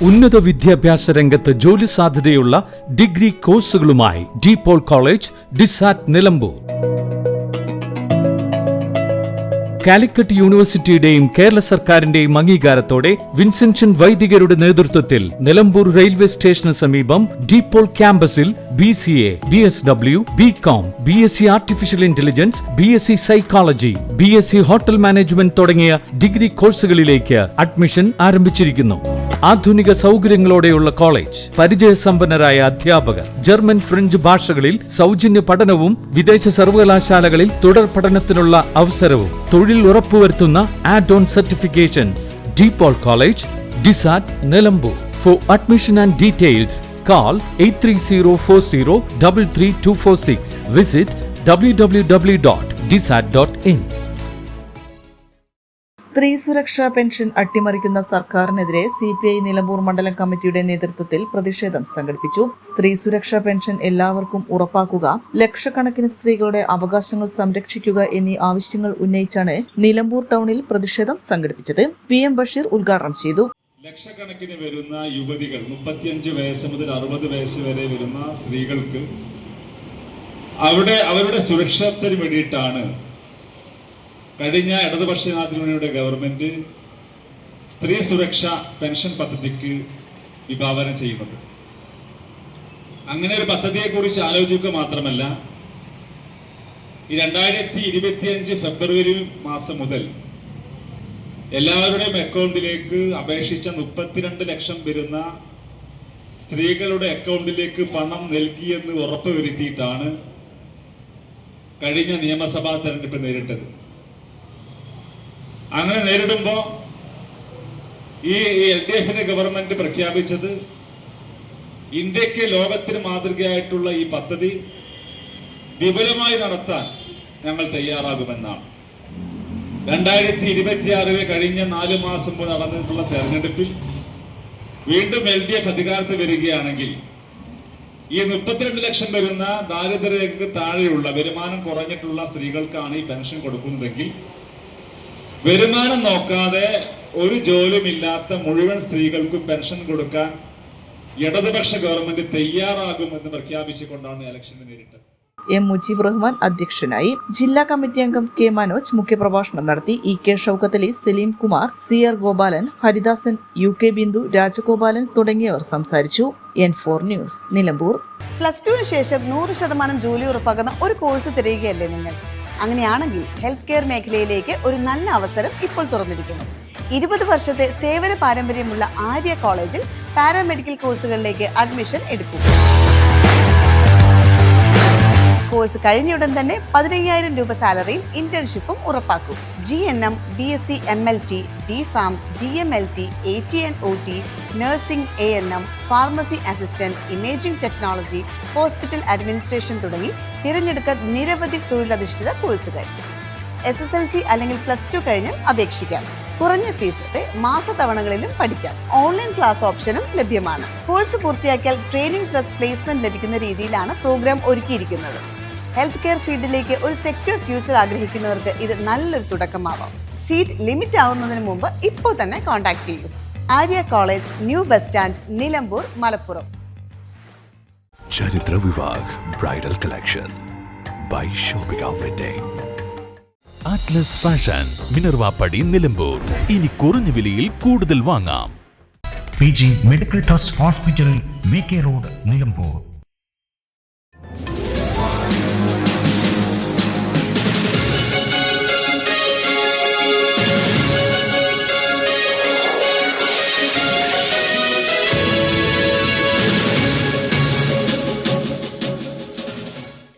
ഉന്നത വിദ്യാഭ്യാസ രംഗത്ത് ജോലി സാധ്യതയുള്ള ഡിഗ്രി കോഴ്സുകളുമായി DPOL കോളേജ്, ഡിസാറ്റ്, നിലമ്പൂർ. കാലിക്കറ്റ് യൂണിവേഴ്സിറ്റിയുടെയും കേരള സർക്കാരിന്റെയും അംഗീകാരത്തോടെ വിൻസെൻഷൻ വൈദികരുടെ നേതൃത്വത്തിൽ നിലമ്പൂർ റെയിൽവേ സ്റ്റേഷന് സമീപം DPOL ക്യാമ്പസിൽ BCA, BSW, BCom, BSc artificial intelligence, BSc psychology, BSc hotel management തുടങ്ങിയ ഡിഗ്രി കോഴ്സുകളിലേക്ക് അഡ്മിഷൻ ആരംഭിച്ചിരിക്കുന്നു. ആധുനിക സൗകര്യങ്ങളോടെയുള്ള കോളേജ്, പരിചയസമ്പന്നരായ അധ്യാപകർ, ജർമ്മൻ, ഫ്രഞ്ച് ഭാഷകളിൽ സൗജന്യ പഠനവും വിദേശ സർവകലാശാലകളിൽ തുടർ പഠനത്തിനുള്ള അവസരവും തൊഴിൽ ഉറപ്പുവരുത്തുന്ന ആഡ്-ഓൺ സർട്ടിഫിക്കേഷൻസ്. DPOL കോളേജ്, ഡിസാറ്റ്, Nilambur. For admission and details call 8304033246. Visit www.disat.in. സ്ത്രീ സുരക്ഷാ പെൻഷൻ അട്ടിമറിക്കുന്ന സർക്കാരിനെതിരെ CPI നിലമ്പൂർ മണ്ഡലം കമ്മിറ്റിയുടെ നേതൃത്വത്തിൽ പ്രതിഷേധം സംഘടിപ്പിച്ചു. സ്ത്രീ സുരക്ഷാ പെൻഷൻ എല്ലാവർക്കും ഉറപ്പാക്കുക, ലക്ഷക്കണക്കിന് സ്ത്രീകളുടെ അവകാശങ്ങൾ സംരക്ഷിക്കുക എന്നീ ആവശ്യങ്ങൾ ഉന്നയിച്ചാണ് നിലമ്പൂർ ടൗണിൽ പ്രതിഷേധം സംഘടിപ്പിച്ചത്. PM ബഷീർ ഉദ്ഘാടനം ചെയ്തു. ലക്ഷക്കണക്കിന് വരുന്ന യുവതികൾ, 35 വയസ്സ് മുതൽ 60 വയസ്സ് വരെ വരുന്ന സ്ത്രീകൾക്ക് അവരുടെ സുരക്ഷത്തിന് വേണ്ടിയിട്ടാണ് കഴിഞ്ഞ ഇടതുപക്ഷ ജനാധിപത്യ ഗവൺമെന്റ് സ്ത്രീ സുരക്ഷാ പെൻഷൻ പദ്ധതിക്ക് വിഭാവനം ചെയ്യുന്നത്. അങ്ങനെ ഒരു പദ്ധതിയെക്കുറിച്ച് ആലോചിക്കുക മാത്രമല്ല, ഈ 2025 ഫെബ്രുവരി മാസം മുതൽ എല്ലാവരുടെയും അക്കൗണ്ടിലേക്ക് അപേക്ഷിച്ച 32 ലക്ഷം വരുന്ന സ്ത്രീകളുടെ അക്കൗണ്ടിലേക്ക് പണം നൽകിയെന്ന് ഉറപ്പുവരുത്തിയിട്ടാണ് കഴിഞ്ഞ നിയമസഭാ തെരഞ്ഞെടുപ്പ് നേരിട്ടത്. അങ്ങനെ നേരിടുമ്പോൾ ഈ LDF-ന്റെ ഗവൺമെന്റ് പ്രഖ്യാപിച്ചത് ഇന്ത്യക്ക് ലോകത്തിന് മാതൃകയായിട്ടുള്ള ഈ പദ്ധതി വിപുലമായി നടത്താൻ ഞങ്ങൾ തയ്യാറാകുമെന്നാണ്. 2026 കഴിഞ്ഞ 4 മാസം മുമ്പ് നടന്നിട്ടുള്ള തെരഞ്ഞെടുപ്പിൽ വീണ്ടും LDF അധികാരത്തിൽ വരികയാണെങ്കിൽ ഈ 32 ലക്ഷം വരുന്ന ദാരിദ്ര്യരേഖയ്ക്ക് താഴെയുള്ള വരുമാനം കുറഞ്ഞിട്ടുള്ള സ്ത്രീകൾക്കാണ് ഈ പെൻഷൻ കൊടുക്കുന്നതെങ്കിൽ, വരുമാനം നോക്കാതെ ഒരു ജോലിയുമില്ലാത്ത മുഴുവൻ സ്ത്രീകൾക്കും പെൻഷൻ കൊടുക്കാൻ ഇടതുപക്ഷ ഗവൺമെന്റ് തയ്യാറാകുമെന്ന് പ്രഖ്യാപിച്ചുകൊണ്ടാണ് ഇലക്ഷന് നേരിട്ടത്. M. മുജീബ് റഹ്മാൻ അധ്യക്ഷനായി. ജില്ലാ കമ്മിറ്റി അംഗം K. മനോജ് മുഖ്യപ്രഭാഷണം നടത്തി. EK Shoukath Ali, Saleem Kumar, CR Gopalan, Haridasan, UK Bindu, Rajagopalan തുടങ്ങിയവർ സംസാരിച്ചു. N4 news, Nilambur. +2 ശേഷം 100% ജോലി ഉറപ്പാക്കുന്ന ഒരു കോഴ്സ് തിരയുകയല്ലേ നിങ്ങൾ? അങ്ങനെയാണെങ്കിൽ ഹെൽത്ത് കെയർ മേഖലയിലേക്ക് ഒരു നല്ല അവസരം ഇപ്പോൾ തുറന്നിരിക്കുന്നു. 20 വർഷത്തെ സേവന പാരമ്പര്യമുള്ള ആര്യ കോളേജിൽ പാരാമെഡിക്കൽ കോഴ്സുകളിലേക്ക് അഡ്മിഷൻ എടുക്കും. കോഴ്സ് കഴിഞ്ഞയുടൻ തന്നെ 15,000 രൂപ സാലറിയും ഇന്റേൺഷിപ്പും ഉറപ്പാക്കും. GNM, BSc MLT, DPharm, DMLT, AT&OT, nursing, ANM, pharmacy assistant, imaging technology, hospital administration തുടങ്ങി തിരഞ്ഞെടുക്കാൻ നിരവധി തൊഴിലധിഷ്ഠിത കോഴ്സുകൾ. SSLC അല്ലെങ്കിൽ +2 കഴിഞ്ഞാൽ അപേക്ഷിക്കാം. കുറഞ്ഞ ഫീസോടെ മാസത്തവണകളിലും പഠിക്കാം. ഓൺലൈൻ ക്ലാസ് ഓപ്ഷനും ലഭ്യമാണ്. കോഴ്സ് പൂർത്തിയാക്കിയാൽ ട്രെയിനിങ് പ്ലസ് പ്ലേസ്മെന്റ് ലഭിക്കുന്ന രീതിയിലാണ് പ്രോഗ്രാം ഒരുക്കിയിരിക്കുന്നത്. ഹെൽത്ത് കെയർ ഫീൽഡിലേക്ക് ഒരു സെക്യൂർ ഫ്യൂച്ചർ ആഗ്രഹിക്കുന്നവർക്ക് ഇത് നല്ലൊരു തുടക്കമാവാം. സീറ്റ് ലിമിറ്റ് ആവുന്നതിന് മുമ്പ് ഇപ്പോൾ തന്നെ കോൺടാക്ട് ചെയ്യൂ. Arya college, new bus stand, Nilambur, Malappuram. Charithra Vivah bridal collection by shopping wedding. Atlas fashion, Minervappadi, Nilambur. ഇനി കുറഞ്ഞ വിലയിൽ കൂടുതൽ വാങ്ങാം. PG medical trust hospital, VK road, Nilambur.